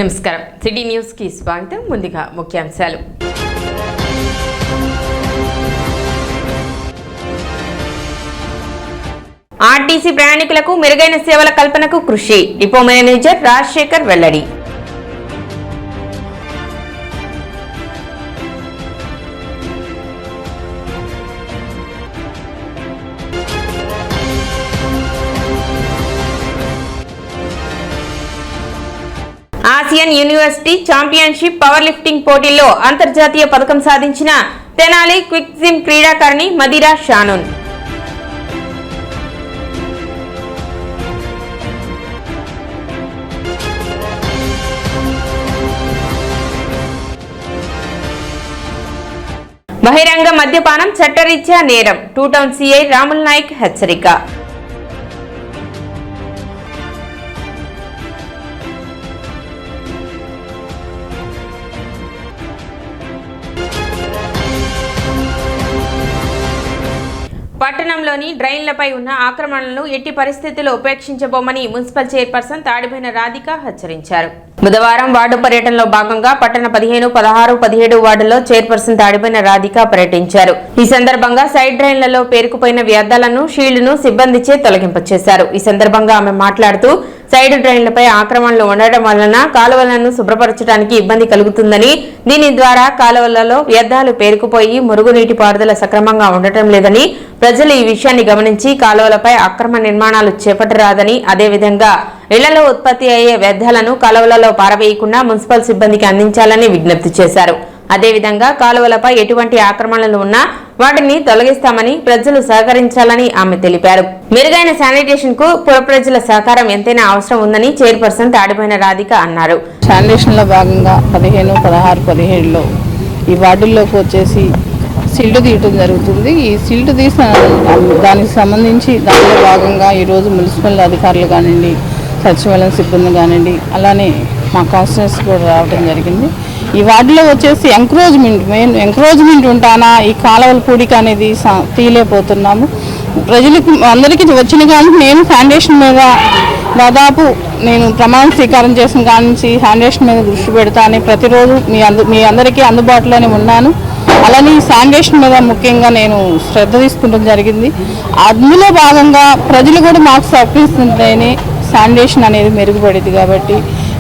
నమస్కారం city news కి స్వాగతం. ముందుగా ముఖ్యాంశాలు. ఆర్టీసీ ప్రయాణికులకు మెరుగైన సేవల కల్పనకు కృషి డిపో మేనేజర్ రాజశేఖర్ వెల్లడి. Asian university championship power lifting పోటీల్లో అంతర్జాతీయ పథకం సాధించిన తెనాలి క్విక్ జిమ్ క్రీడాకారిణి మదిరా షానూన్. బహిరంగ మద్యపానం చట్టరీత్యా నేరం, టూ టౌన్ సిఐ రాముల్ నాయక్ హెచ్చరిక. పట్టణంలోని డ్రైన్లపై ఉన్న ఆక్రమణలను ఎట్టి పరిస్థితుల్లో ఉపేక్షించబోమని మున్సిపల్ చైర్పర్సన్ తాడిపోయిన రాధిక హెచ్చరించారు. బుధవారం వార్డు పర్యటనలో భాగంగా పట్టణ 15, 16, 17 వార్డుల్లో చైర్పర్సన్ తాడిపోయిన రాధిక పర్యటించారు. ఈ సందర్భంగా సైడ్ డ్రైన్లలో పేరుకుపోయిన వ్యర్థాలను షీల్డ్ను సిబ్బందిచే తొలగింపచేశారు. ఈ సందర్భంగా ఆమె మాట్లాడుతూ సైడ్ డ్రైన్లపై ఆక్రమణలు ఉండడం వలన కాలువలను శుభ్రపరచడానికి ఇబ్బంది కలుగుతుందని, దీని ద్వారా కాలువలలో వ్యర్థాలు పేరుకుపోయి మురుగునీటి పారుదల సక్రమంగా ఉండటం లేదని, ప్రజలు ఈ విషయాన్ని గమనించి కాలువలపై అక్రమ నిర్మాణాలు చేపట్టరాదని, అదేవిధంగా ఇళ్లలో ఉత్పత్తి అయ్యే వ్యర్థాలను కాలువలలో పారవేయకుండా మున్సిపల్ సిబ్బందికి అందించాలని విజ్ఞప్తి చేశారు. అదేవిధంగా కాలువలపై ఎటువంటి ఆక్రమణలు ఉన్నా వాటిని తొలగిస్తామని, ప్రజలు సహకరించాలని ఆమె తెలిపారు. మెరుగైన శానిటేషన్ కు పుర ప్రజల సహకారం ఎంతైనా అవసరం ఉందని చైర్పర్సన్ తాడిపోయిన రాధిక అన్నారు. శానిటేషన్ లో భాగంగా 15, 16, 17లో ఈ వార్డుల్లోకి వచ్చేసి సిల్ట్ తీయటం జరుగుతుంది. ఈ సిల్ట్ తీసిన దానికి సంబంధించి దానిలో భాగంగా ఈరోజు మున్సిపల్ అధికారులు కానివ్వండి, సచివాలయం సిబ్బంది కానివ్వండి, అలానే మా కాన్స్టిట్యూన్సీ కూడా రావడం జరిగింది. ఈ వార్డులో వచ్చేసి మెయిన్ ఎంకరేజ్మెంట్ ఉంటానా ఈ కాలువల పూడిక అనేది తీయలేకపోతున్నాము. ప్రజలకు అందరికీ వచ్చిన కానీ నేను ఫౌండేషన్ మీద దాదాపు నేను ప్రమాణ స్వీకారం చేసిన కాడి నుంచి ఫౌండేషన్ మీద దృష్టి పెడతాను. ప్రతిరోజు మీ అందరికీ అందుబాటులోనే ఉన్నాను. అలానే ఈ శానిటేషన్ మీద ముఖ్యంగా నేను శ్రద్ధ తీసుకుంటం జరిగింది. అందులో భాగంగా ప్రజలు కూడా మాకు సహకరిస్తుంటేనే శానిటేషన్ అనేది మెరుగుపడింది. కాబట్టి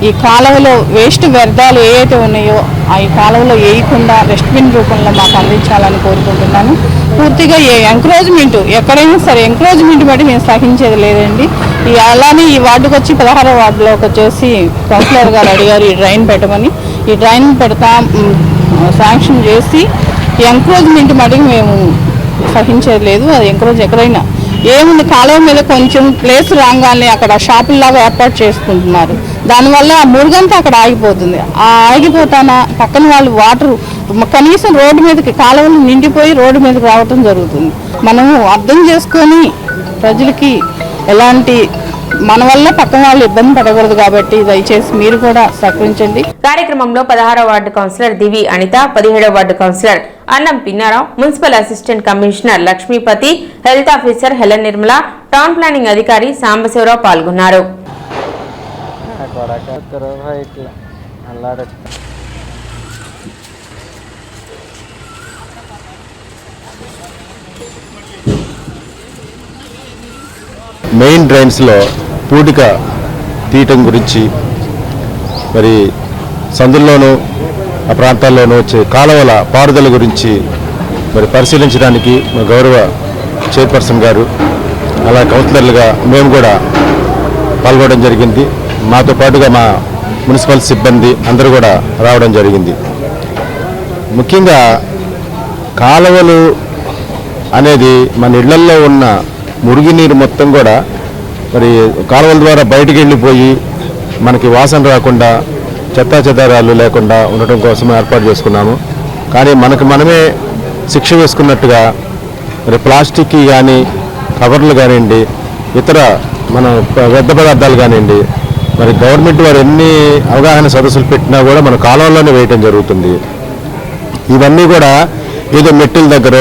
ఈ కాలువలో వేస్ట్ వ్యర్థాలు ఏవైతే ఉన్నాయో ఆ ఈ కాలువలో వేయకుండా డస్ట్బిన్ రూపంలో మాకు అందించాలని కోరుకుంటున్నాను. పూర్తిగా ఎంకరేజ్మెంట్ ఎక్కడైనా సరే ఎంకరేజ్మెంట్ బట్టి మేము సహించేది లేదండి. అలానే ఈ వార్డుకు వచ్చి 16వ వార్డులోకి వచ్చేసి కౌన్సిలర్ గారు అడిగారు ఈ డ్రైన్ పెట్టమని. ఈ డ్రైన్ పెడతా శాంక్షన్ చేసి ఎంకరేజ్మెంట్ మటుకు మేము సహించేది లేదు. అది ఎంకరేజ్ ఎక్కడైనా ఏముంది కాలువ మీద కొంచెం ప్లేస్ రాగానే అక్కడ షాపుల్లాగా ఏర్పాటు చేసుకుంటున్నారు. దానివల్ల ఆ మురుగంతా అక్కడ ఆగిపోతుంది. ఆ ఆగిపోతాన పక్కన వాళ్ళు వాటర్ కనీసం రోడ్డు మీదకి కాలువలు నిండిపోయి రోడ్డు మీదకి రావటం జరుగుతుంది. మనము అర్థం చేసుకొని ప్రజలకి ఎలాంటి మన వల్ల పక్కన వాళ్ళు ఇబ్బంది పడకూడదు. కాబట్టి దయచేసి మీరు కూడా సహకరించండి. కార్యక్రమంలో 16వ వార్డు కౌన్సిలర్ దివి అనిత, 17వ ward councillor Annam Pinnarao, municipal assistant commissioner Lakshmipathi, health officer Helen Nirmala, town planning అధికారి సాంబశివరావు పాల్గొన్నారు. మెయిన్ డ్రైన్స్లో పూడిక తీయటం గురించి మరి సందుల్లోనూ ఆ ప్రాంతాల్లోనూ వచ్చే కాలువల పారుదల గురించి మరి పరిశీలించడానికి మా గౌరవ చైర్పర్సన్ గారు అలా కౌన్సిలర్లుగా మేము కూడా పాల్గొనడం జరిగింది. మాతో పాటుగా మా మున్సిపల్ సిబ్బంది అందరూ కూడా రావడం జరిగింది. ముఖ్యంగా కాలువలు అనేది మన ఇళ్లల్లో ఉన్న మురుగునీరు మొత్తం కూడా మరి కాలువల ద్వారా బయటికి వెళ్ళిపోయి మనకి వాసన రాకుండా చెత్తాచెదారాలు లేకుండా ఉండటం కోసం ఏర్పాటు చేసుకున్నాము. కానీ మనమే శిక్ష వేసుకున్నట్టుగా మరి ప్లాస్టిక్ కానీ కవర్లు కానివ్వండి, ఇతర మన వ్యర్థ పదార్థాలు కానివ్వండి, మరి గవర్నమెంట్ వారు ఎన్ని అవగాహన సదస్సులు పెట్టినా కూడా మన కాలువల్లోనే వేయటం జరుగుతుంది. ఇవన్నీ కూడా ఏదో మెట్టుల దగ్గర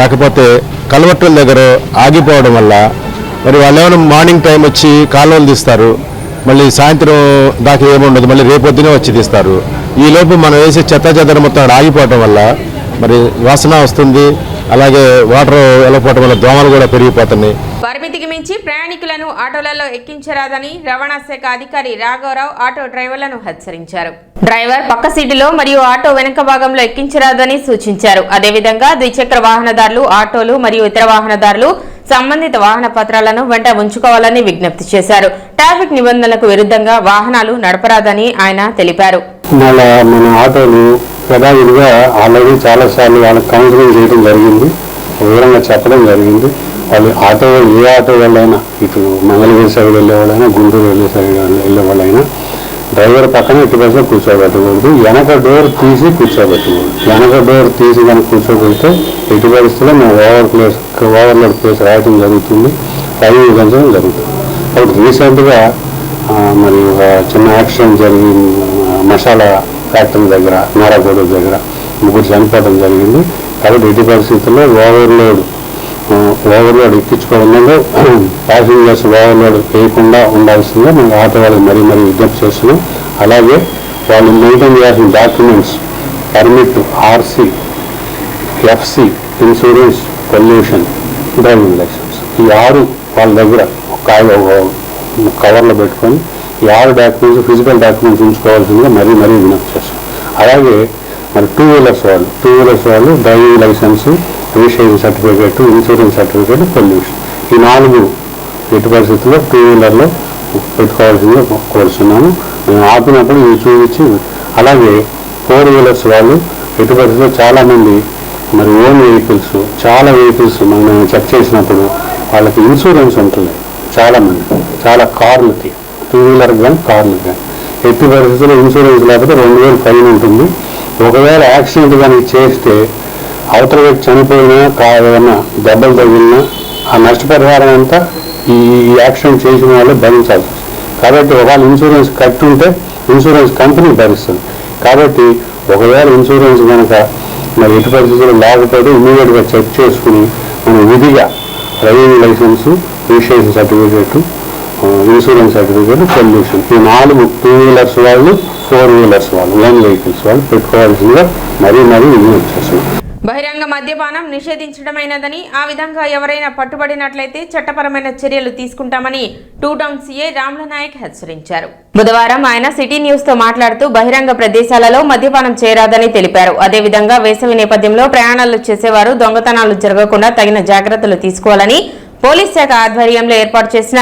లేకపోతే కలవట్టుల దగ్గర ఆగిపోవడం వల్ల మరి వాళ్ళు ఏమైనా మార్నింగ్ టైం వచ్చి కాలువలు తీస్తారు. మళ్ళీ సాయంత్రం దాకా ఏముండదు, మళ్ళీ రేపొద్దునే వచ్చి తీస్తారు. ఈ లోపు మనం వేసే చెత్త మొత్తం ఆగిపోవటం వల్ల మరి వాసన వస్తుంది. అలాగే వాటర్ వెళ్ళిపోవటం వల్ల దోమలు కూడా పెరిగిపోతున్నాయి. పరిమితికి మించి ప్రయాణికులను ఆటోలలో ఎక్కించరాదని రవాణా శాఖ అధికారి రాఘవరావు ఆటో డ్రైవర్లను హెచ్చరించారు. డ్రైవర్ పక్క సీటులో మరియు ఆటో వెనుక భాగంలో ఎక్కించరాదని సూచించారు. అదేవిధంగా ద్విచక్ర వాహనదారులు, ఆటోలు మరియు ఇతర వాహనదారులు సంబంధిత వాహన పత్రాలను వెంట ఉంచుకోవాలని విజ్ఞప్తి చేశారు. ట్రాఫిక్ నిబంధనలకు విరుద్ధంగా వాహనాలు నడపరాదని ఆయన తెలిపారు. మన ఆటోలు యథావిధిగా ఆల్రెడీ చాలాసార్లు వాళ్ళకి కౌన్సిలింగ్ చేయడం జరిగింది, వివరంగా చెప్పడం జరిగింది. వాళ్ళు ఏ ఆటో వాళ్ళైనా, ఇటు మంగళగిరి సైడ్ వెళ్ళే వాళ్ళైనా, గుంటూరు వెళ్ళే సైడ్ వెళ్ళే వాళ్ళైనా డ్రైవర్ పక్కన ఎట్టి బస్సులో కూర్చోబెట్టకూడదు, వెనక డోర్ తీసి కూర్చోబెట్టకూడదు. వెనక డోర్ తీసి కనుక కూర్చోబెడితే ఎట్టి పరిస్థితుల్లో మేము ఓవర్లోడ్ ప్లేస్ రాయటం జరుగుతుంది, ఫైన్ విధించడం జరుగుతుంది. కాబట్టి రీసెంట్గా మరి ఒక చిన్న యాక్సిడెంట్ జరిగింది, మసాలా ఫ్యాక్టరీ దగ్గర, నారాగూడ దగ్గర 3 చనిపోవడం జరిగింది. కాబట్టి ఎట్టి పరిస్థితుల్లో ఓవర్లోడ్ ఎక్కించుకోవడంలో ప్యాసింజర్స్ ఓవర్లోడ్ వేయకుండా ఉండాల్సిందిగా మేము ఆటో వాళ్ళకి మరీ విజ్ఞప్తి చేస్తున్నాం. అలాగే వాళ్ళు మెయింటైన్ చేయాల్సిన documents, permit, RC, FC, insurance, pollution, driving licence, ఈ 6 వాళ్ళ దగ్గర కవర్లో పెట్టుకొని ఈ 6 డాక్యుమెంట్స్, ఫిజికల్ డాక్యుమెంట్స్ ఉంచుకోవాల్సిందిగా మరీ విజ్ఞప్తి చేస్తాం. అలాగే మరి టూ వీలర్స్ వాళ్ళు driving licence, registration certificate, insurance certificate, pollution, ఈ 4 ఎట్టి పరిస్థితుల్లో టూ వీలర్లో పెట్టుకోవాల్సిందిగా కోరుతున్నాము. మేము ఆపినప్పుడు ఇవి చూపించి, అలాగే 4 వీలర్స్ వాళ్ళు ఎట్టి పరిస్థితుల్లో చాలామంది మరి ఓన్ వెహికల్స్, చాలా వెహికల్స్ మనం చెక్ చేసినప్పుడు వాళ్ళకి ఇన్సూరెన్స్ ఉంటుంది. చాలా కార్లకి, టూ వీలర్కి కానీ కార్లకి కానీ ఎట్టి పరిస్థితుల్లో ఇన్సూరెన్స్ లేకపోతే 2000 ఫైన్ ఉంటుంది. ఒకవేళ యాక్సిడెంట్ కానీ చేస్తే అవతల వ్యక్తి చనిపోయినా, ఏదైనా దెబ్బలు తగిలినా ఆ నష్టపరిహారం అంతా ఈ యాక్సిడెంట్ చేసిన వాళ్ళే భరించాల్సి వస్తుంది. కాబట్టి ఒకవేళ ఇన్సూరెన్స్ కట్టి ఉంటే ఇన్సూరెన్స్ కంపెనీ భరిస్తుంది. కాబట్టి ఒకవేళ ఇన్సూరెన్స్ కనుక మరి ఎట్టి పరిస్థితుల్లో లేకపోతే ఇమీడియట్గా చెక్ చేసుకుని మనం విధిగా driving licence, registration certificate, insurance certificate, pollution, ఈ 4 టూ వీలర్స్ వాళ్ళు, 4 వీలర్స్ వాళ్ళు, ఓన్ వెహికల్స్ వాళ్ళు పెట్టుకోవాల్సిందిగా మరీ విజ్ఞప్తి చేస్తున్నాం. బహిరంగ మద్యపానం నిషేధించడమైనదని, ఆ విధంగా ఎవరైనా పట్టుబడినట్లయితే చట్టపరమైన చర్యలు తీసుకుంటామని 2 టౌన్ సీఐ రాముల నాయక్ హెచ్చరించారు. బుధవారం ఆయన సిటీ న్యూస్ తో మాట్లాడుతూ బహిరంగ ప్రదేశాలలో మద్యపానం చేయరాదని తెలిపారు. అదేవిధంగా వేసవి నేపథ్యంలో ప్రయాణాలు చేసేవారు దొంగతనాలు జరగకుండా తగిన జాగ్రత్తలు తీసుకోవాలని పోలీస్ శాఖ ఆధ్వర్యంలో ఏర్పాటు చేసిన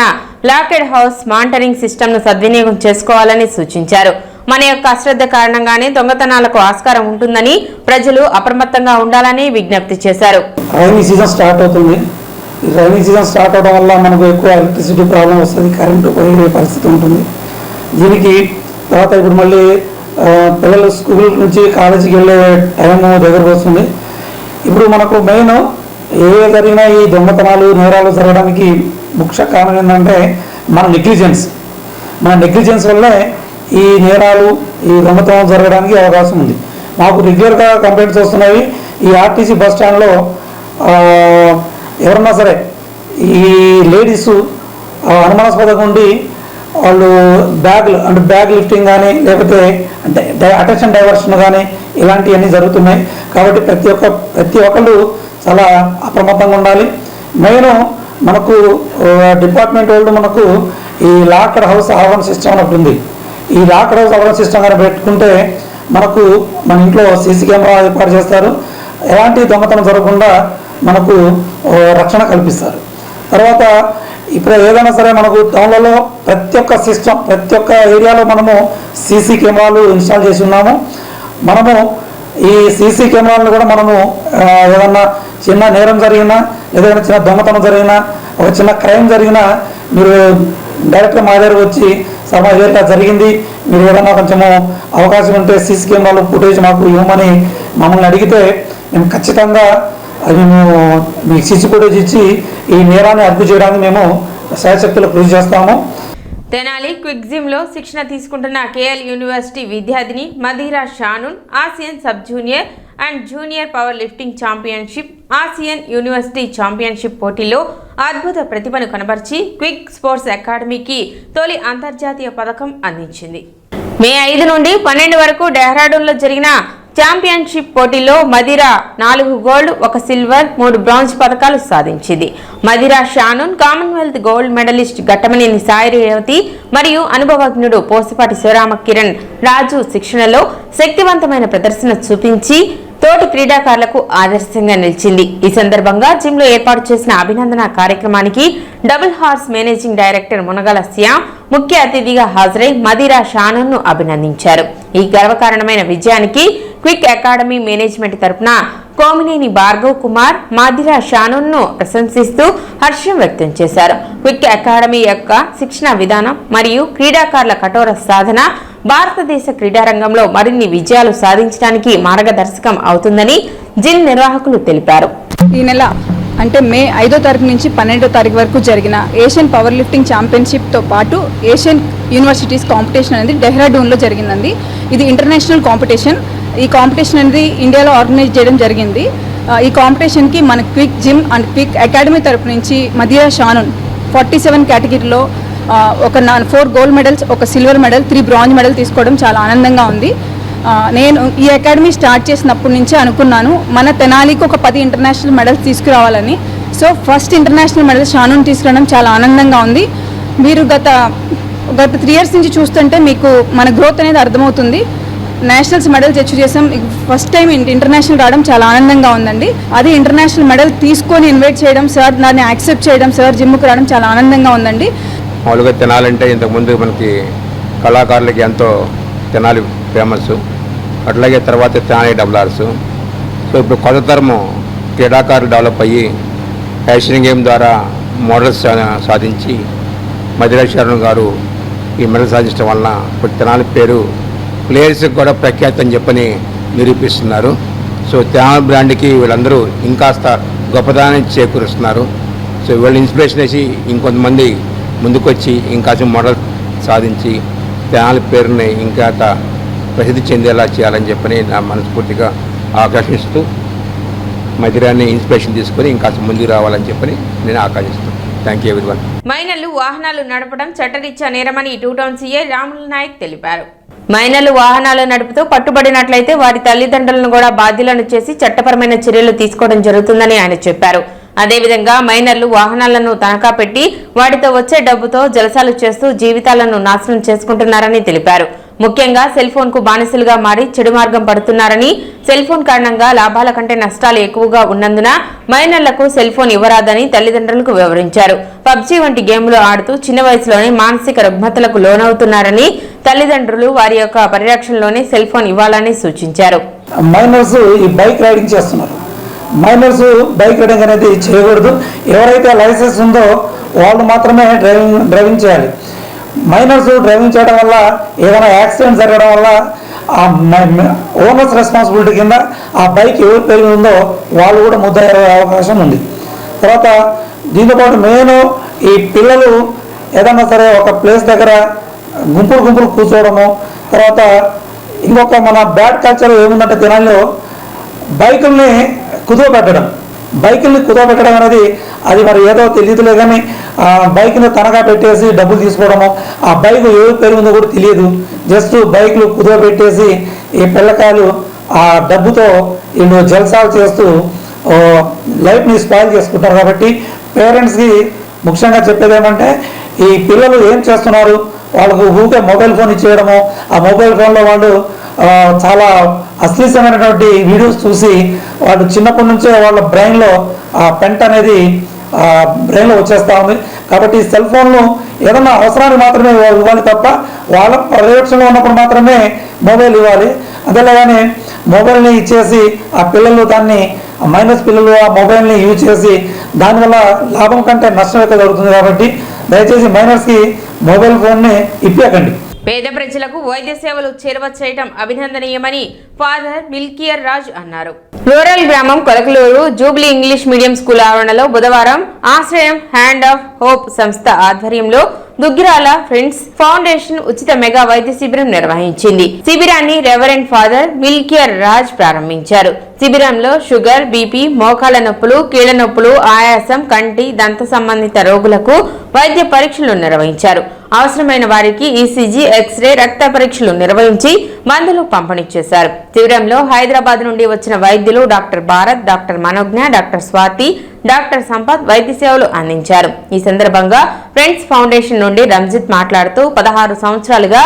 లాకెడ్ హౌస్ మానిటరింగ్ సిస్టమ్ ను సద్వినియోగం చేసుకోవాలని సూచించారు. మన యొక్క అశ్రద్ధ కారణంగానే దొంగతనాలకు ఆస్కారం ఉంటుందని ప్రజలు అప్రమత్తంగా ఉండాలని విజ్ఞప్తి చేశారు. రైనీ సీజన్ స్టార్ట్ అవుతుంది. ఈ రైనీ సీజన్ స్టార్ట్ అవడం వల్ల మనకు ఎక్కువ ఎలక్ట్రిసిటీ ప్రాబ్లం వస్తుంది, కరెంటు పోయే పరిస్థితి ఉంటుంది. దీనికి తర్వాత ఇప్పుడు మళ్ళీ పిల్లలు స్కూల్ నుంచి కాలేజీకి వెళ్ళే టైం దగ్గరకు వస్తుంది. ఇప్పుడు మనకు మెయిన్ జరిగినా ఈ దొంగతనాలు, నేరాలు జరగడానికి ముఖ్య కారణం ఏంటంటే మన నెగ్లిజెన్స్ వల్లే ఈ నేరాలు, ఈ దొంగతనం జరగడానికి అవకాశం ఉంది. మాకు రెగ్యులర్గా కంప్లైంట్స్ వస్తున్నాయి. ఈ ఆర్టీసీ బస్ స్టాండ్లో ఎవరన్నా సరే ఈ లేడీస్ అనుమానాస్పదంగా ఉండి వాళ్ళు బ్యాగ్ లిఫ్టింగ్ కానీ, లేకపోతే అటెన్షన్ డైవర్షన్ కానీ ఇలాంటివన్నీ జరుగుతున్నాయి. కాబట్టి ప్రతి ఒక్కళ్ళు చాలా అప్రమత్తంగా ఉండాలి. మెయిన్ మనకు డిపార్ట్మెంట్ వాళ్ళు మనకు ఈ లాక్డ్ హౌస్ ఆవరణ సిస్టమ్ ఒకటి ఉంది. ఈ లాక్డ్ హౌస్ ఆవరణ సిస్టమ్ కానీ పెట్టుకుంటే మనకు మన ఇంట్లో సీసీ కెమెరా ఏర్పాటు చేస్తారు. ఎలాంటి దొంగతనం జరగకుండా మనకు రక్షణ కల్పిస్తారు. తర్వాత ఇప్పుడు ఏదైనా సరే మనకు టౌన్లలో ప్రతి ఒక్క ఏరియాలో మనము సీసీ కెమెరాలు ఇన్స్టాల్ చేసి ఉన్నాము. మనము ఈ సీసీ కెమెరాలను కూడా మనము ఏదన్నా చిన్న నేరం జరిగినా, ఏదైనా చిన్న దొంగతనం జరిగినా, ఒక చిన్న క్రైమ్ జరిగినా మీరు డైరెక్ట్గా మా దగ్గర వచ్చి ఏదైనా జరిగింది, మీరు ఏదైనా కొంచెము అవకాశం ఉంటే సీసీ కెమెరాలు ఫుటేజ్ మాకు ఇవ్వమని మమ్మల్ని అడిగితే మేము ఖచ్చితంగా మేము మీకు సీసీ ఫుటేజ్ ఇచ్చి ఈ నేరాన్ని అదుపు చేయడానికి మేము శాయశక్తులు కృషి చేస్తాము. తెనాలి క్విక్ జిమ్ లో శిక్షణ తీసుకుంటున్న కేఎల్ యూనివర్సిటీ విద్యార్థిని Madira Shanoon Asian sub junior and junior power lifting championship, Asian university championship పోటీలో అద్భుత ప్రతిభను కనబర్చి క్విక్ స్పోర్ట్స్ అకాడమీకి తొలి అంతర్జాతీయ పథకం అందించింది. మే 5 నుండి 12 వరకు డెహ్రాడూన్లో జరిగిన ఛాంపియన్షిప్ పోటీలో మదిరా 4 గోల్డ్, 1 సిల్వర్, 3 బ్రాంజ్ పథకాలు సాధించింది. Madira Shanoon Commonwealth gold medalist Ghattamaneni Sai Revathi మరియు అనుభవజ్ఞుడు పోసిపాటి శివరామ కిరణ్ రాజు శిక్షణలో శక్తివంతమైన ప్రదర్శన చూపించి తోటి క్రీడాకారులకు ఆదర్శంగా నిలిచింది. ఈ సందర్భంగా జిమ్ లో ఏర్పాటు చేసిన అభినందన కార్యక్రమానికి double horse managing director Munagala Shyam ముఖ్య అతిథిగా హాజరై మదిరా షానూన్ ను అభినందించారు. ఈ గర్వకారణమైన విజయానికి క్విక్ అకాడమీ మేనేజ్మెంట్ తరపున కోమినేని భార్గవ్ కుమార్ మదిరా షానూన్ ను ప్రశంసిస్తూ హర్షం వ్యక్తం చేశారు. క్విక్ అకాడమీ యొక్క శిక్షణ విధానం మరియు క్రీడాకారుల కఠోర సాధన భారతదేశ క్రీడారంగంలో మరిన్ని విజయాలు సాధించడానికి మార్గదర్శకం అవుతుందని జిమ్ నిర్వాహకులు తెలిపారు. ఈ నెల అంటే మే 5వ తారీఖు నుంచి 12వ తారీఖు వరకు జరిగిన ఏషియన్ పవర్ లిఫ్టింగ్ ఛాంపియన్షిప్తో పాటు ఏషియన్ యూనివర్సిటీస్ కాంపిటీషన్ అనేది డెహ్రాడూన్లో జరిగిందండి. ఇది ఇంటర్నేషనల్ కాంపిటీషన్. ఈ కాంపిటీషన్ అనేది ఇండియాలో ఆర్గనైజ్ చేయడం జరిగింది. ఈ కాంపిటీషన్కి మన quick gym and quick academy తరపు నుంచి మదిరా షానూన్ 47 కేటగిరీలో ఒక 4 gold medals, 1 silver medal, 3 bronze medal తీసుకోవడం చాలా ఆనందంగా ఉంది. నేను ఈ అకాడమీ స్టార్ట్ చేసినప్పటి నుంచే అనుకున్నాను మన తెనాలికి ఒక 10 ఇంటర్నేషనల్ మెడల్స్ తీసుకురావాలని. సో ఫస్ట్ ఇంటర్నేషనల్ మెడల్ షానూన్ తీసుకురావడం చాలా ఆనందంగా ఉంది. మీరు గత 3 ఇయర్స్ నుంచి చూస్తుంటే మీకు మన గ్రోత్ అనేది అర్థమవుతుంది. నేషనల్స్ మెడల్స్ అచీవ్ చేసాం. ఫస్ట్ టైం ఇంటర్నేషనల్ రావడం చాలా ఆనందంగా ఉందండి. అది ఇంటర్నేషనల్ మెడల్ తీసుకొని ఇన్వైట్ చేయడం, సార్ దాన్ని యాక్సెప్ట్ చేయడం, సార్ జిమ్కి రావడం చాలా ఆనందంగా ఉందండి. మామూలుగా తెనాలంటే ఇంతకుముందు మనకి కళాకారులకి ఎంతో తెనాలి ఫేమస్, అట్లాగే తర్వాత తెనాలి డబుల్ ఆర్స్. సో ఇప్పుడు కొత్త తరము క్రీడాకారులు డెవలప్ అయ్యి ఏషియన్ గేమ్ ద్వారా మోడల్స్ సాధించి మదిరా షానూన్ గారు ఈ మెడల్ సాధించడం వలన ఇప్పుడు తెనాలి పేరు ప్లేయర్స్కి కూడా ప్రఖ్యాతి అని చెప్పని నిరూపిస్తున్నారు. సో తెనాలి బ్రాండ్కి వీళ్ళందరూ ఇంకాస్త గొప్పదాన్ని చేకూరుస్తున్నారు. సో వీళ్ళ ఇన్స్పిరేషన్ వేసి ఇంకొంతమంది ముందుకొచ్చి ఇంకాస్త మోడల్ సాధించి తెనాలి పేరుని ఇంకా ప్రసిద్ధి చెందేలా చేయాలని చెప్పని నా మనస్ఫూర్తిగా ఆకాంక్షిస్తూ మదిరాన్ని ఇన్స్పిరేషన్ తీసుకొని ఇంకాస్త ముందుకు రావాలని చెప్పని నేను ఆకాంక్షిస్తున్నాను. Thank you everyone. మైనర్లు వాహనాలు నడపడం చట్టరీత్యా నేరమని 2 టౌన్ సీఐ రాములు నాయక్ తెలిపారు. మైనర్లు వాహనాలు నడుపుతూ పట్టుబడినట్లయితే వారి తల్లిదండ్రులను కూడా బాధ్యులను చేసి చట్టపరమైన చర్యలు తీసుకోవడం జరుగుతుందని ఆయన చెప్పారు. అదేవిధంగా మైనర్లు వాహనాలను తనఖా పెట్టి వాటితో వచ్చే డబ్బుతో జలసాలు చేస్తూ జీవితాలను నాశనం చేసుకుంటున్నారని తెలిపారు. ముఖ్యంగా సెల్ ఫోన్ కు బానిసలుగా మారి చెడు మార్గం పడుతున్నారని, సెల్ ఫోన్ కారణంగా లాభాల కంటే నష్టాలు ఎక్కువగా ఉన్నందున మైనర్లకు సెల్ ఫోన్ ఇవ్వరాదని తల్లిదండ్రులకు వివరించారు. పబ్జీ వంటి గేమ్లు ఆడుతూ చిన్న వయసులోనే మానసిక రుగ్మతలకు లోనవుతున్నారని, తల్లిదండ్రులు వారి యొక్క పరిరక్షణలోనే సెల్ ఫోన్ ఇవ్వాలని సూచించారు. మైనర్స్ ఈ బైక్ రైడింగ్ చేస్తున్నారు. మైనర్స్ బైక్ రైడింగ్ అనేది చేయకూడదు. ఎవరైతే లైసెన్స్ ఉందో వాళ్ళు మాత్రమే డ్రైవింగ్ చేయాలి. మైనర్స్ డ్రైవింగ్ చేయడం వల్ల ఏదైనా యాక్సిడెంట్ జరగడం వల్ల ఆ ఓనర్స్ రెస్పాన్సిబిలిటీ కింద ఆ బైక్ ఎవరు పెరిగి ఉందో వాళ్ళు కూడా ముద్దయ్యే అవకాశం ఉంది. తర్వాత దీంతోపాటు మెయిన్ ఈ పిల్లలు ఏదన్నా సరే ఒక ప్లేస్ దగ్గర గుంపులు కూర్చోవడము, తర్వాత ఇంకొక మన బ్యాడ్ కల్చర్ ఏముందంటే తెనాలిలో బైకుల్ని కుదవపెట్టడం. బైకుల్ని కుదవపెట్టడం అనేది అది మరి ఏదో తెలియదులే కానీ బైక్ని తనఖా పెట్టేసి డబ్బులు తీసుకోవడము, ఆ బైక్ ఏది పెరుగుందో కూడా తెలియదు. జస్ట్ బైక్లు కుదవపెట్టేసి ఈ పిల్లకాయలు ఆ డబ్బుతో వీళ్ళు జల్సాలు చేస్తూ లైఫ్ని స్పాయిల్ చేసుకుంటారు. కాబట్టి పేరెంట్స్కి ముఖ్యంగా చెప్పేది ఏమంటే ఈ పిల్లలు ఏం చేస్తున్నారు, వాళ్ళకు ఊరికే మొబైల్ ఫోన్ ఇచ్చేయడము, ఆ మొబైల్ ఫోన్లో వాళ్ళు చాలా అశ్లీలమైనటువంటి వీడియోస్ చూసి వాళ్ళు చిన్నప్పటి నుంచే వాళ్ళ బ్రెయిన్లో ఆ పెంట్ అనేది బ్రెయిన్లో వచ్చేస్తూ ఉంది. కాబట్టి సెల్ ఫోన్లు ఏదన్నా అవసరానికి మాత్రమే ఇవ్వాలి తప్ప వాళ్ళ పర్యవేక్షణలో ఉన్నప్పుడు మాత్రమే మొబైల్ ఇవ్వాలి. అంతేలాగానే మొబైల్ని ఇచ్చేసి ఆ పిల్లలు దాన్ని మైనస్ పిల్లలు ఆ మొబైల్ని యూజ్ చేసి దానివల్ల లాభం కంటే నష్టం అయితే జరుగుతుంది. కాబట్టి దయచేసి మైనర్స్కి మొబైల్ ఫోన్ని ఇప్పించకండి. పేద ప్రజలకు వైద్య సేవలు చేరువ చేయడం అభినందనీయమని ఫాదర్ మిల్కియర్ రాజ్ అన్నారు. రూరల్ గ్రామం Kolakaluru Jubilee English medium school ఆవరణలో బుధవారం ఆశ్రయం హ్యాండ్ ఆఫ్ హోప్ సంస్థ ఆధ్వర్యంలో దుగ్గిరాల ఫ్రెండ్స్ ఫౌండేషన్ ఉచిత మెగా వైద్య శిబిరం నిర్వహించింది. శిబిరాన్ని రెవరెండ్ ఫాదర్ మిల్కియర్ రాజ్ ప్రారంభించారు. శిబిరంలో షుగర్, బీపీ, మోకాల నొప్పులు, కీళ్ల నొప్పులు, ఆయాసం, కంటి, దంత సంబంధిత రోగులకు వైద్య పరీక్షలు నిర్వహించారు. అవసరమైన వారికి ఈసీజీ, ఎక్స్రే, రక్త పరీక్షలు నిర్వహించి మందులు పంపిణీ చేశారు. శిబిరంలో హైదరాబాద్ నుండి వచ్చిన వైద్యులు డాక్టర్ భారత్, డాక్టర్ మనోజ్ఞ, డాక్టర్ స్వాతి, డాక్టర్ సంపత్ వైద్య సేవలు అందించారు. ఈ సందర్భంగా ఫ్రెండ్స్ ఫౌండేషన్ నుండి రంజిత్ మాట్లాడుతూ 16 సంవత్సరాలుగా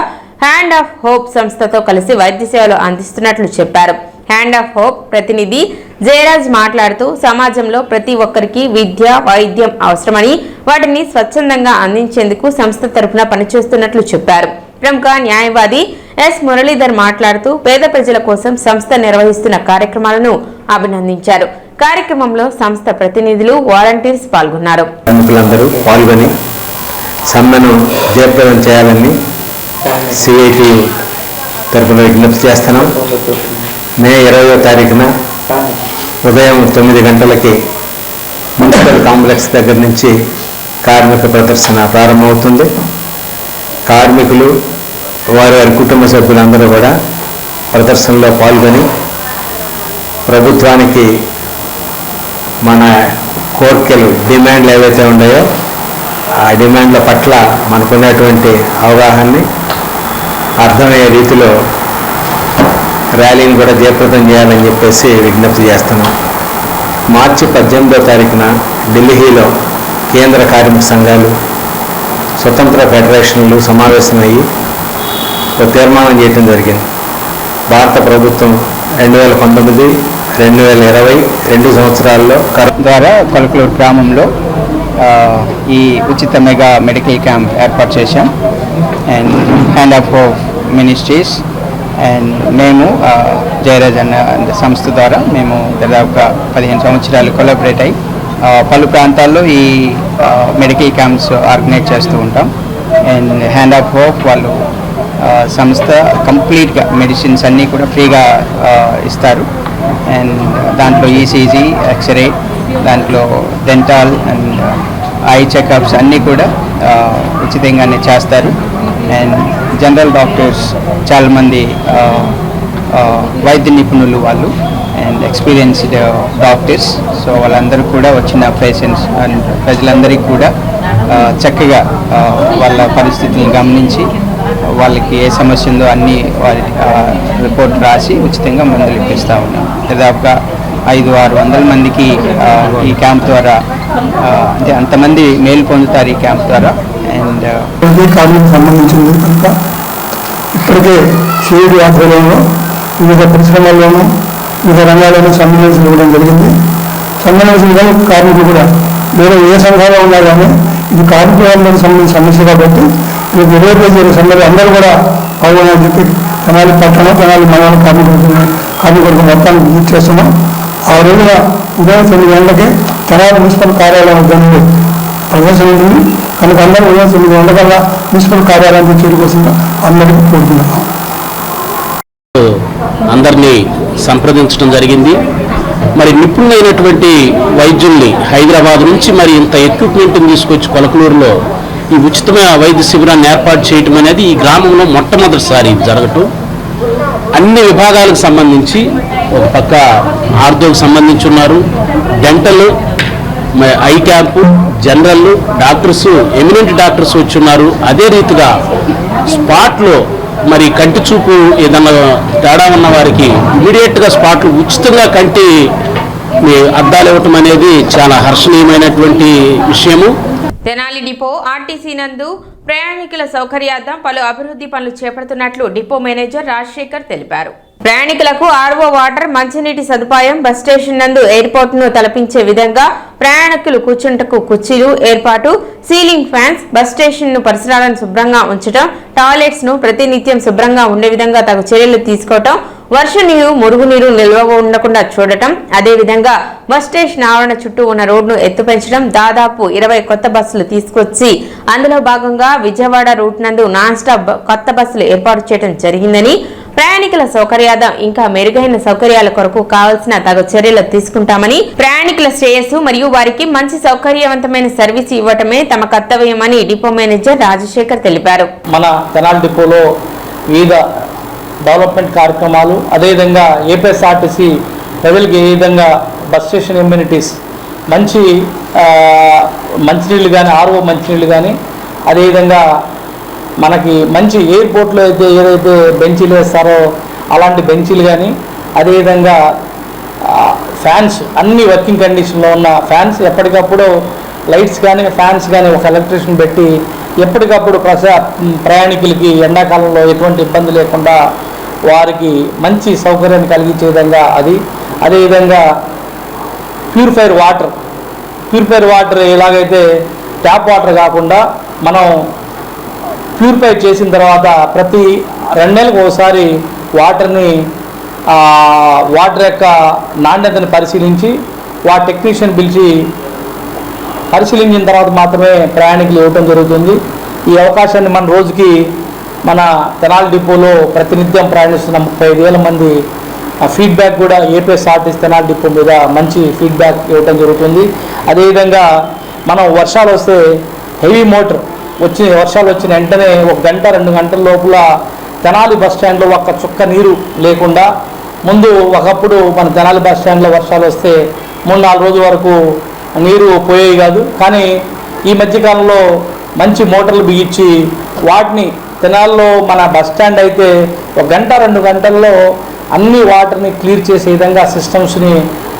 హ్యాండ్ ఆఫ్ హోప్ సంస్థతో కలిసి వైద్య సేవలు అందిస్తున్నట్లు చెప్పారు. హ్యాండ్ ఆఫ్ హోప్ ప్రతినిధి జయరాజ్ మాట్లాడుతూ సమాజంలో ప్రతి ఒక్కరికి విద్య, వైద్యం అవసరమని వాటిని స్వచ్ఛందంగా అందించేందుకు సంస్థ తరపున పనిచేస్తున్నట్లు చెప్పారు. ప్రముఖ న్యాయవాది ఎస్ మురళీధర్ మాట్లాడుతూ పేద ప్రజల కోసం సంస్థ నిర్వహిస్తున్న కార్యక్రమాలను అభినందించారు. కార్యక్రమంలో సంస్థ ప్రతినిధులు, వాలంటీర్స్ పాల్గొన్నారు. ప్రముఖులందరూ పాల్గొని సమ్మెను జయప్రదం చేయాలని సిఐటి తరఫున విజ్ఞప్తి చేస్తున్నాం. మే 20వ తారీఖున ఉదయం 9 గంటలకి మున్సిపల్ కాంప్లెక్స్ దగ్గర నుంచి కార్మిక ప్రదర్శన ప్రారంభమవుతుంది. కార్మికులు వారి కుటుంబ సభ్యులందరూ కూడా ప్రదర్శనలో పాల్గొని ప్రభుత్వానికి మన కోరికలు, డిమాండ్లు ఏవైతే ఉన్నాయో ఆ డిమాండ్ల పట్ల మనకున్నటువంటి అవగాహనని అర్థమయ్యే రీతిలో ర్యాలీని కూడా జయప్రదం చేయాలని చెప్పేసి విజ్ఞప్తి చేస్తున్నాం. మార్చి 18వ తారీఖున ఢిల్లీలో కేంద్ర కార్మిక సంఘాలు, స్వతంత్ర ఫెడరేషన్లు సమావేశమయ్యి ఒక తీర్మానం చేయడం జరిగింది. భారత ప్రభుత్వం 2019, 2020 2 సంవత్సరాల్లో ద్వారా కొలకలూరు గ్రామంలో ఈ ఉచిత మెగా మెడికల్ క్యాంప్ ఏర్పాటు చేశాం. And hand of hope ministries and మేము జయరాజ్ అన్న సంస్థ ద్వారా మేము దాదాపుగా 15 సంవత్సరాలు కొలాబరేట్ అయ్యి పలు ప్రాంతాల్లో ఈ మెడికల్ క్యాంప్స్ ఆర్గనైజ్ చేస్తూ ఉంటాం. అండ్ హ్యాండ్ ఆఫ్ హోప్ వాళ్ళు సంస్థ కంప్లీట్గా మెడిసిన్స్ అన్నీ కూడా ఫ్రీగా ఇస్తారు. అండ్ దాంట్లో ఈసీజీ, ఎక్స్రే, దాంట్లో డెంటల్ అండ్ ఐ చెకప్స్ అన్నీ కూడా ఉచితంగానే చేస్తారు. అండ్ జనరల్ డాక్టర్స్ చాలామంది వైద్య నిపుణులు వాళ్ళు అండ్ ఎక్స్పీరియన్స్డ్ డాక్టర్స్. సో వాళ్ళందరూ కూడా వచ్చిన పేషెంట్స్ అండ్ ప్రజలందరికీ కూడా చక్కగా వాళ్ళ పరిస్థితులను గమనించి వాళ్ళకి ఏ సమస్య ఉందో అన్నీ వారి రిపోర్ట్ రాసి ఉచితంగా మందులు ఇప్పిస్తూ ఉన్నాం. దాదాపుగా 500-600 మందికి ఈ క్యాంప్ ద్వారా అంటే అంతమంది మేలు పొందుతారు ఈ క్యాంప్ ద్వారా. అండ్ కార్మికు సంబంధించింది కనుక ఇప్పటికే సిఐడి ఆధ్వర్యంలో వివిధ పరిశ్రమల్లోనూ వివిధ రంగాల్లోనూ సమ్మేళనం ఇవ్వడం జరిగింది. సమ్మేళనం కార్మికులు కూడా వేరే ఏ సంఘాల్లో ఉన్నా కానీ ఇది కార్మికులకు సంబంధించిన సమస్య కాబట్టి రేపు 20 రోజుల సమ్మెలో అందరూ కూడా పాల్గొనాలని చెప్పి తెనాలి పట్టణం, తెనాలి మండలం కార్మికులకు మొత్తాన్ని విజిట్ చేస్తున్నాం. ఆ రోజున ఉదయం 9 గంటలకే తెనాలి మున్సిపల్ కార్యాలయం వద్ద ప్రదర్శన ఉంటుంది కనుక అందరూ ఉదయం 9 గంటల మున్సిపల్ కార్యాలయానికి చేరుకోవాల్సిందిగా అందరికీ కోరుతున్నాం. అందరినీ సంప్రదించడం జరిగింది. మరి నిపుణులైనటువంటి వైద్యుల్ని హైదరాబాద్ నుంచి మరి ఇంత ఎక్విప్మెంట్ని తీసుకొచ్చి కొలకలూరులో ఈ ఉచితమైన వైద్య శిబిరాన్ని ఏర్పాటు చేయటం అనేది ఈ గ్రామంలో మొట్టమొదటిసారి జరగటం. అన్ని విభాగాలకు సంబంధించి ఒక పక్క ఆర్థోకి సంబంధించి ఉన్నారు, dental, I camp, general doctors, eminent doctors వచ్చి ఉన్నారు. అదే రీతిగా స్పాట్లో మరి కంటి చూపు ఏదన్నా తేడా ఉన్న వారికి ఇమీడియట్గా స్పాట్లు ఉచితంగా కంటి అద్దాలు ఇవ్వటం అనేది చాలా హర్షణీయమైనటువంటి విషయము. తెనాలి డిపో ఆర్టీసీ నందు ప్రయాణికుల సౌకర్యార్థం పలు అభివృద్ధి పనులు చేపడుతున్నట్లు డిపో మేనేజర్ రాజశేఖర్ తెలిపారు. ప్రయాణికులకు ఆర్ఓ వాటర్, మంచినీటి సదుపాయం, బస్ స్టేషన్ నందు ఎయిర్పోర్ట్ ను తలపించే విధంగా ప్రయాణికులు కూర్చుంటకు కుర్చీలు ఏర్పాటు, సీలింగ్ ఫ్యాన్స్, బస్ స్టేషన్ ను పరిసరాలను శుభ్రంగా ఉంచడం, టాయిలెట్స్ ను ప్రతినిత్యం శుభ్రంగా ఉండే విధంగా తగు చర్యలు తీసుకోవటం, వర్ష నీరు, మురుగునీరు నిల్వ ఉండకుండా చూడటం, అదేవిధంగా బస్ స్టేషన్ ఆవరణ చుట్టూ ఉన్న రోడ్ను ఎత్తు పెంచడం, దాదాపు 20 కొత్త బస్సులు తీసుకొచ్చి అందులో భాగంగా విజయవాడ రూట్ నందు నాన్ స్టాప్ కొత్త బస్సులు ఏర్పాటు చేయడం జరిగిందని ప్రయాణికుల సౌకర్యార్థం ఇంకా మెరుగైన సౌకర్యాల కొరకు కావాల్సిన తగు చర్యలు తీసుకుంటామని, ప్రయాణికుల శ్రేయస్సు మరియు వారికి మంచి సౌకర్యవంతమైన సర్వీస్ ఇవ్వటమే తమ కర్తవ్యమని డిపో మేనేజర్ రాజశేఖర్ తెలిపారు. మన తెనాలి డిపోలో వివిధ డెవలప్మెంట్ కార్యక్రమాలు, అదేవిధంగా ఏపీఎస్ఆర్టీసీ ప్రజలకు ఏ విధంగా బస్ స్టేషన్ ఎమ్యూనిటీస్ మంచినీళ్ళు కానీ, ఆర్ఓ మంచినీళ్ళు కానీ, అదేవిధంగా మనకి మంచి ఎయిర్పోర్ట్లో అయితే ఏదైతే బెంచీలు వేస్తారో అలాంటి బెంచీలు కానీ, అదేవిధంగా ఫ్యాన్స్ అన్ని వర్కింగ్ కండిషన్లో ఉన్న ఫ్యాన్స్, ఎప్పటికప్పుడు లైట్స్ కానీ ఫ్యాన్స్ కానీ ఒక ఎలక్ట్రీషియన్ పెట్టి ఎప్పటికప్పుడు ప్రయాణికులకి ఎండాకాలంలో ఎటువంటి ఇబ్బంది లేకుండా వారికి మంచి సౌకర్యాన్ని కలిగించే విధంగా అది. అదేవిధంగా ప్యూరిఫైర్ వాటర్ ఎలాగైతే ట్యాప్ వాటర్ కాకుండా మనం ప్యూరిఫై చేసిన తర్వాత ప్రతి 2 నెలలకు ఒకసారి వాటర్ యొక్క నాణ్యతను పరిశీలించి టెక్నీషియన్ పిలిచి పరిశీలించిన తర్వాత మాత్రమే ప్రయాణికులు ఇవ్వటం జరుగుతుంది. ఈ అవకాశాన్ని మన రోజుకి మన తెనాలి డిపోలో ప్రతినిత్యం ప్రయాణిస్తున్న 35,000 మంది ఫీడ్బ్యాక్ కూడా ఏపీఎస్ఆర్టీసీ తెనాలి డిపో మీద మంచి ఫీడ్బ్యాక్ ఇవ్వటం జరుగుతుంది. అదేవిధంగా మనం వర్షాలు వస్తే హెవీ మోటార్ వర్షాలు వచ్చిన వెంటనే 1 గంట 2 గంటల లోపల తెనాలి బస్ స్టాండ్లో ఒక్క చుక్క నీరు లేకుండా, ముందు ఒకప్పుడు మన తెనాలి బస్ స్టాండ్లో వర్షాలు వస్తే 3-4 రోజుల వరకు నీరు పోయేవి కాదు. కానీ ఈ మధ్యకాలంలో మంచి మోటార్లు బిగించి వాటిని తెనాలిలో మన బస్ స్టాండ్ అయితే 1 గంట 2 గంటల్లో అన్ని వాటర్ని క్లియర్ చేసే విధంగా సిస్టమ్స్ని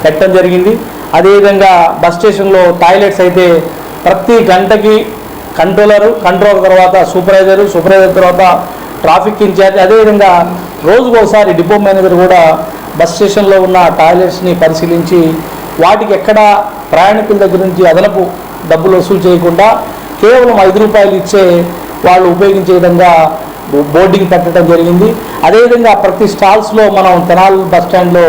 పెట్టడం జరిగింది. అదేవిధంగా బస్ స్టేషన్లో టాయిలెట్స్ అయితే ప్రతి గంటకి కంట్రోలర్ తర్వాత సూపర్వైజర్ తర్వాత ట్రాఫిక్ ఇన్ఛార్జ్, అదేవిధంగా రోజుకు ఒకసారి డిపో మేనేజర్ కూడా బస్ స్టేషన్లో ఉన్న టాయిలెట్స్ని పరిశీలించి వాటికి ఎక్కడ ప్రయాణికుల దగ్గర నుంచి అదనపు డబ్బులు వసూలు చేయకుండా కేవలం 5 రూపాయలు ఇచ్చే వాళ్ళు ఉపయోగించే విధంగా బోర్డింగ్ పెట్టడం జరిగింది. అదేవిధంగా ప్రతి స్టాల్స్లో మనం తెనాలి బస్ స్టాండ్లో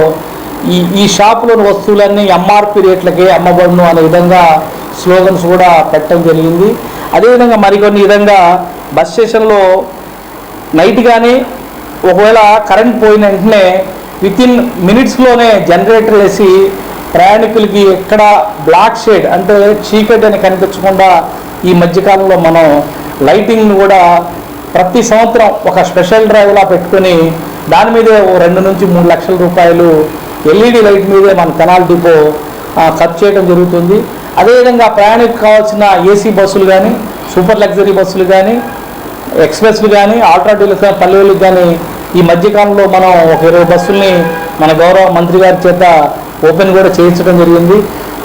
ఈ షాపులోని వస్తువులన్నీ ఎంఆర్పి రేట్లకే అమ్మబడును అనే విధంగా స్లోగన్స్ కూడా పెట్టడం జరిగింది. అదేవిధంగా మరికొన్ని విధంగా బస్ స్టేషన్లో నైట్ కానీ ఒకవేళ కరెంట్ పోయిన వెంటనే వితిన్ మినిట్స్లోనే జనరేటర్ వేసి ప్రయాణికులకి ఎక్కడ బ్లాక్ షేడ్ అంటే చీకటి అని కనిపించకుండా ఈ మధ్యకాలంలో మనం లైటింగ్ను కూడా ప్రతి సంవత్సరం ఒక స్పెషల్ డ్రైవ్లా పెట్టుకొని దాని మీదే 2 నుంచి 3 లక్షల రూపాయలు ఎల్ఈడి లైట్ మీదే మన తెనాలి డిపో ఖర్చు చేయడం జరుగుతుంది. అదేవిధంగా ప్రయాణికు కావాల్సిన ఏసీ బస్సులు కానీ, సూపర్ లగ్జరీ బస్సులు కానీ, ఎక్స్ప్రెస్లు కానీ, ఆల్ట్రా డీలక్స్ కానీ, పల్లెలకు కానీ ఈ మధ్యకాలంలో మనం ఒక 20 బస్సుల్ని మన గౌరవ మంత్రి గారి చేత ఓపెన్ కూడా చేయించడం జరిగింది.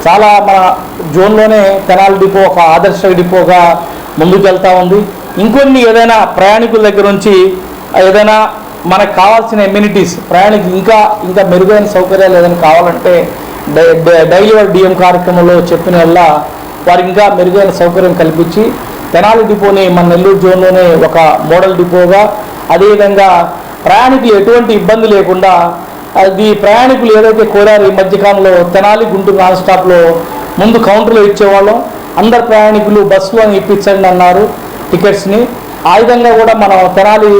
చాలా మన జోన్లోనే తెనాలి డిపో ఒక ఆదర్శ డిపోగా ముందుకు వెళ్తూ ఉంది. ఇంకొన్ని ఏదైనా ప్రయాణికుల దగ్గర నుంచి ఏదైనా మనకు కావాల్సిన ఎమ్యూనిటీస్ ప్రయాణికులు ఇంకా మెరుగైన సౌకర్యాలు ఏదైనా కావాలంటే డైలీ డిఎం కార్యక్రమంలో చెప్పిన వల్ల వారికి ఇంకా మెరుగైన సౌకర్యం కల్పించి తెనాలి డిపోని మన నెల్లూరు జోన్లోనే ఒక మోడల్ డిపోగా, అదేవిధంగా ప్రయాణికులు ఎటువంటి ఇబ్బంది లేకుండా ప్రయాణికులు ఏదైతే కోరారు ఈ మధ్యకాలంలో తెనాలి గుంటూరు నాన్ స్టాప్లో ముందు కౌంటర్లో ఇచ్చేవాళ్ళం, అందరు ప్రయాణికులు బస్సులో ఇప్పించండి అన్నారు టికెట్స్ని. ఆ విధంగా కూడా మనం తెనాలి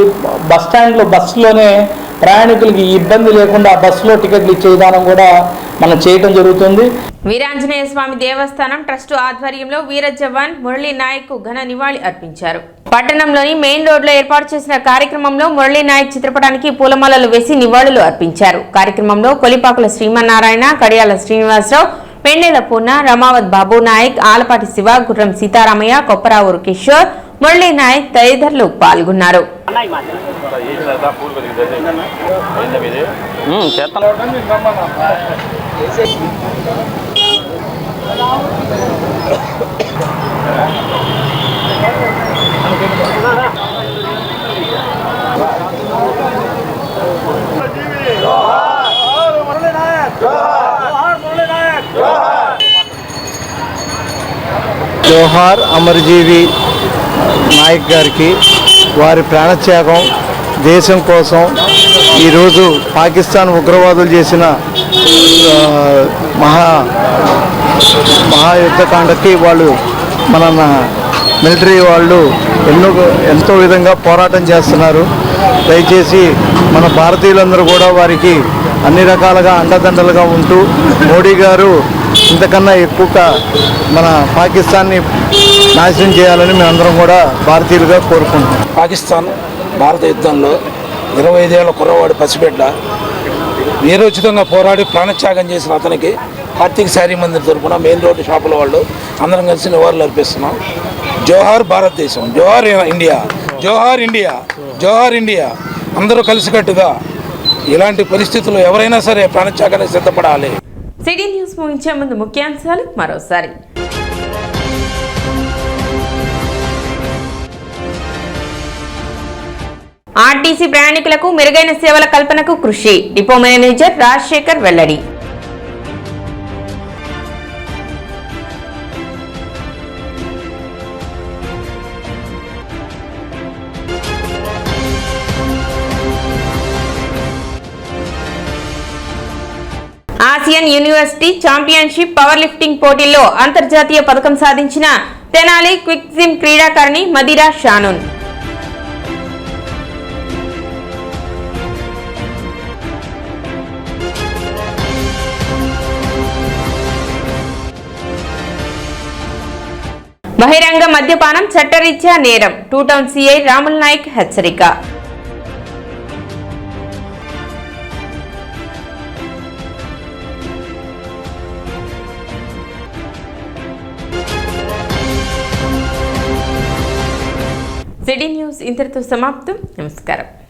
బస్ స్టాండ్లో బస్సులోనే ప్రయాణికులకి ఇబ్బంది లేకుండా బస్సులో టికెట్లు ఇచ్చే విధానం కూడా మనం చేయటం జరుగుతుంది. వీరాంజనేయ స్వామి దేవస్థానం ట్రస్టు ఆధ్వర్యంలో వీర జవాన్ మురళీ నాయక్ ఘన నివాళి అర్పించారు. పట్టణంలోని మెయిన్ రోడ్లో ఏర్పాటు చేసిన కార్యక్రమంలో మురళీ నాయక్ చిత్రపటానికి పూలమాలలు వేసి నివాళులు అర్పించారు. కార్యక్రమంలో కొలిపాకుల శ్రీమన్నారాయణ, కడియాల శ్రీనివాసరావు, పెండేల పూర్ణ, రమావత్ బాబు నాయక్, ఆలపాటి శివ, గుర్రం సీతారామయ్య, కొప్పరావూరు కిషోర్, మురళీ నాయక్ తదితరులు పాల్గొన్నారు. జోహార్ అమరజీవి నాయక్ గారికి, వారి ప్రాణత్యాగం దేశం కోసం ఈరోజు పాకిస్తాన్ ఉగ్రవాదులు చేసిన మహాయుద్ధకాండకి వాళ్ళు మన మిలిటరీ వాళ్ళు ఎంతో విధంగా పోరాటం చేస్తున్నారు. దయచేసి మన భారతీయులందరూ కూడా వారికి అన్ని రకాలుగా అండదండలుగా ఉంటూ మోడీ గారు ఇంతకన్నా ఎక్కువగా మన పాకిస్తాన్ని నాశనం చేయాలని మేమందరం కూడా భారతీయులుగా కోరుకుంటున్నాం. పాకిస్తాన్ భారత యుద్ధంలో 25 ఏళ్ల కుర్రవాడు పసిబిడ్డ వీరోచితంగా పోరాడి ప్రాణత్యాగం చేసిన అతనికి కార్తీక్ శారీ మందిర్ తరపున మెయిన్ రోడ్డు షాపుల వాళ్ళు అందరం కలిసి నివాళులు అర్పిస్తున్నాం. జోహార్ భారతదేశం, జోహార్ ఇండియా, జోహార్ ఇండియా, జోహార్ ఇండియా. అందరూ కలిసికట్టుగా ఇలాంటి పరిస్థితుల్లో ఎవరైనా సరే ప్రాణత్యాగానికి సిద్ధపడాలి. సిటీ న్యూస్ ముగించే ముందు ముఖ్యాంశాలు మరోసారి. ఆర్టీసీ ప్రయాణికులకు మెరుగైన సేవల కల్పనకు కృషి, డిపో మేనేజర్ రాజశేఖర్ వెల్లడి. Asian university championship power lifting పోటీల్లో అంతర్జాతీయ పథకం సాధించిన తెనాలి క్విక్ జిమ్ క్రీడాకారిణి మదిరా షానూన్. బహిరంగ మద్యపానం చట్టరీత్యా నేరం, 2 టౌన్ సిఐ రాముల్ నాయక్ హెచ్చరిక. సిటీ న్యూస్ ఇంతటితో సమాప్తం. నమస్కారం.